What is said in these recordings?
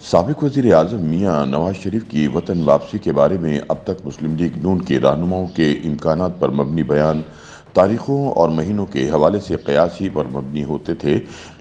साबिक वज़ीर आज़म मियां नवाज शरीफ की वतन वापसी के बारे में अब तक मुस्लिम लीग नून के रहनुमाओं के इम्कानात पर मबनी बयान तारीखों और महीनों के हवाले से कयासी पर मबनी होते थे,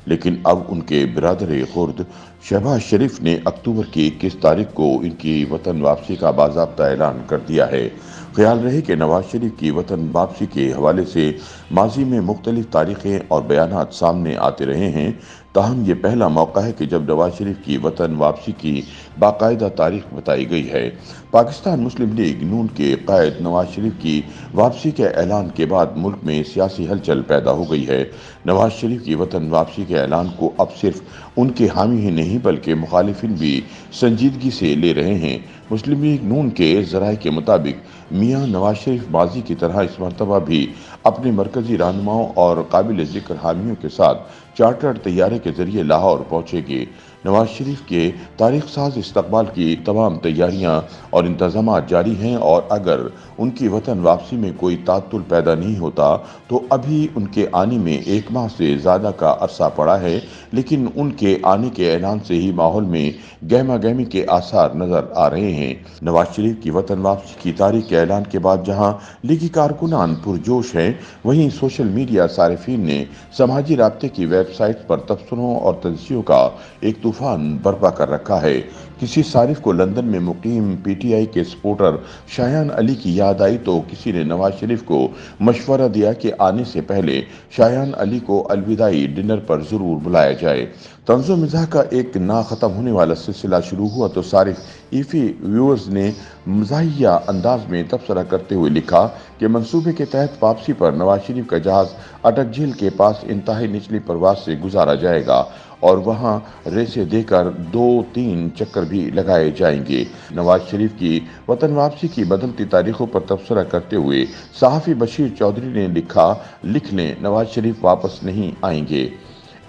लेकिन अब उनके बिरादर खुर्द शहबाज शरीफ ने अक्टूबर की 21 तारीख को इनकी वतन वापसी का बाज़ाब्ता ऐलान कर दिया है। ख्याल रहे कि नवाज शरीफ की वतन वापसी के हवाले से माजी में मुख्तलिफ तारीखें और बयानात सामने आते रहे हैं, ताहम ये पहला मौका है कि जब नवाज शरीफ की वतन वापसी की बाकायदा तारीख बताई गई है। पाकिस्तान मुस्लिम लीग नून के कायद नवाज शरीफ की वापसी के ऐलान के बाद मुल्क में सियासी हलचल पैदा हो गई है। नवाज शरीफ की वतन वापसी के ऐलान को अब सिर्फ उनके हामी ही नहीं बल्कि मुखालिफिन भी संजीदगी से ले रहे हैं। मुस्लिम लीग नून के ज़राए के मुताबिक मियां नवाज शरीफ माजी की तरह इस मरतबा भी अपने मरकजी रहनुमाओं और काबिल ज़िक्र हामियों के साथ चार्टर्ड तैयारे के जरिए लाहौर पहुंचेंगे। नवाज शरीफ के तारीख साज इस्तकबाल की तमाम तैयारियां और इंतजामात जारी हैं और अगर उनकी वतन वापसी में कोई तात्तुल पैदा नहीं होता तो अभी उनके आने में एक माह से ज़्यादा का अरसा पड़ा है, लेकिन उनके आने के ऐलान से ही माहौल में गहमा गहमी के आसार नजर आ रहे हैं। नवाज शरीफ की वतन वापसी की तारीख के ऐलान के बाद जहां लीगी कारकुनान पुरजोश हैं, वहीं सोशल मीडिया सारिफीन ने समाजी राब्ते की वेबसाइट पर तबसरों और तजसियों का एक तूफान बर्पा कर रखा है। किसी सारिफ को लंदन में मुकीम पीटीआई के सपोर्टर शायान अली की याद आई तो किसी ने नवाज शरीफ को मशवरा दिया कि आने से पहले शायान अली को अलविदाई डिनर पर जरूर बुलाया जाए। तंज़ो मिज़ाह का एक ना ख़त्म होने वाला सिलसिला शुरू हुआ तो सारिफ ईफी व्यूअर्स ने मज़ाहिया अंदाज में तबसरा करते हुए लिखा कि मंसूबे के तहत वापसी पर नवाज शरीफ का जहाज़ अटक झील के पास इंतहाई निचली परवाज से गुजारा जाएगा और वहां रेसे देकर 2-3 चक्कर भी लगाए जाएंगे। नवाज शरीफ की वतन वापसी की बदलती तारीखों पर तबसरा करते हुए सहाफ़ी बशीर चौधरी ने लिखा, लिख लें नवाज शरीफ वापस नहीं आएंगे।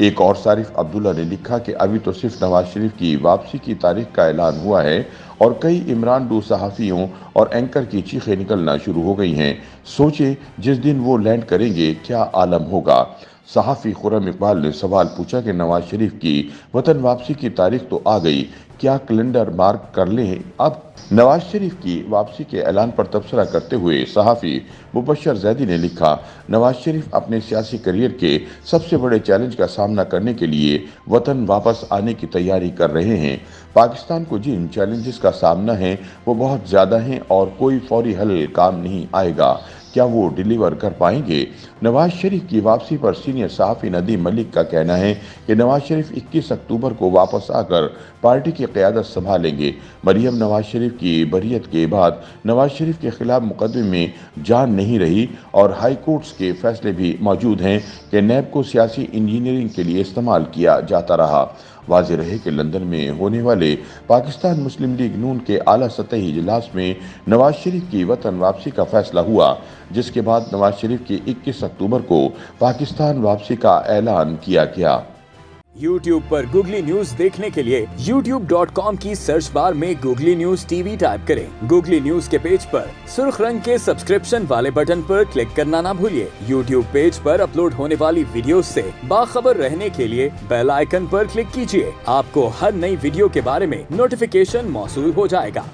एक और सारिफ अब्दुल्ला ने लिखा कि अभी तो सिर्फ नवाज शरीफ की वापसी की तारीख का ऐलान हुआ है और कई इमरान डू सहाफ़ियों और एंकर की चीखें निकलना शुरू हो गई हैं। सोचे जिस दिन वो लैंड करेंगे क्या आलम होगा। सहाफ़ी खुर्रम इकबाल ने सवाल पूछा कि नवाज शरीफ की वतन वापसी की तारीख तो आ गई, क्या कैलेंडर मार्क कर लें अब? नवाज शरीफ की वापसी के ऐलान पर तबसरा करते हुए सहाफ़ी मुबशर जैदी ने लिखा, नवाज शरीफ अपने सियासी करियर के सबसे बड़े चैलेंज का सामना करने के लिए वतन वापस आने की तैयारी कर रहे हैं। पाकिस्तान को जिन चैलेंजेस का सामना है वो बहुत ज़्यादा हैं और कोई फौरी हल काम नहीं आएगा। क्या वो डिलीवर कर पाएंगे? नवाज शरीफ की वापसी पर सीनियर सहाफ़ी नदीम मलिक का कहना है कि नवाज शरीफ 21 अक्टूबर को वापस आकर पार्टी की क़यादत संभालेंगे। मरियम नवाज शरीफ की बरियत के बाद नवाज शरीफ के खिलाफ मुकदमे में जान नहीं रही और हाई कोर्ट्स के फैसले भी मौजूद हैं कि नैब को सियासी इंजीनियरिंग के लिए इस्तेमाल किया जाता रहा। वाज़ेह रहे कि लंदन में होने वाले पाकिस्तान मुस्लिम लीग नून के आला सतही इजलास में नवाज शरीफ की वतन वापसी का फैसला हुआ, जिसके बाद नवाज शरीफ की 21 अक्टूबर को पाकिस्तान वापसी का ऐलान किया गया। YouTube पर गूगली न्यूज देखने के लिए youtube.com की सर्च बार में गूगली न्यूज टीवी टाइप करें। गूगली न्यूज के पेज पर सुर्ख रंग के सब्सक्रिप्शन वाले बटन पर क्लिक करना ना भूलिए। YouTube पेज पर अपलोड होने वाली वीडियोस से बाखबर रहने के लिए बेल आइकन पर क्लिक कीजिए। आपको हर नई वीडियो के बारे में नोटिफिकेशन मौसूल हो जाएगा।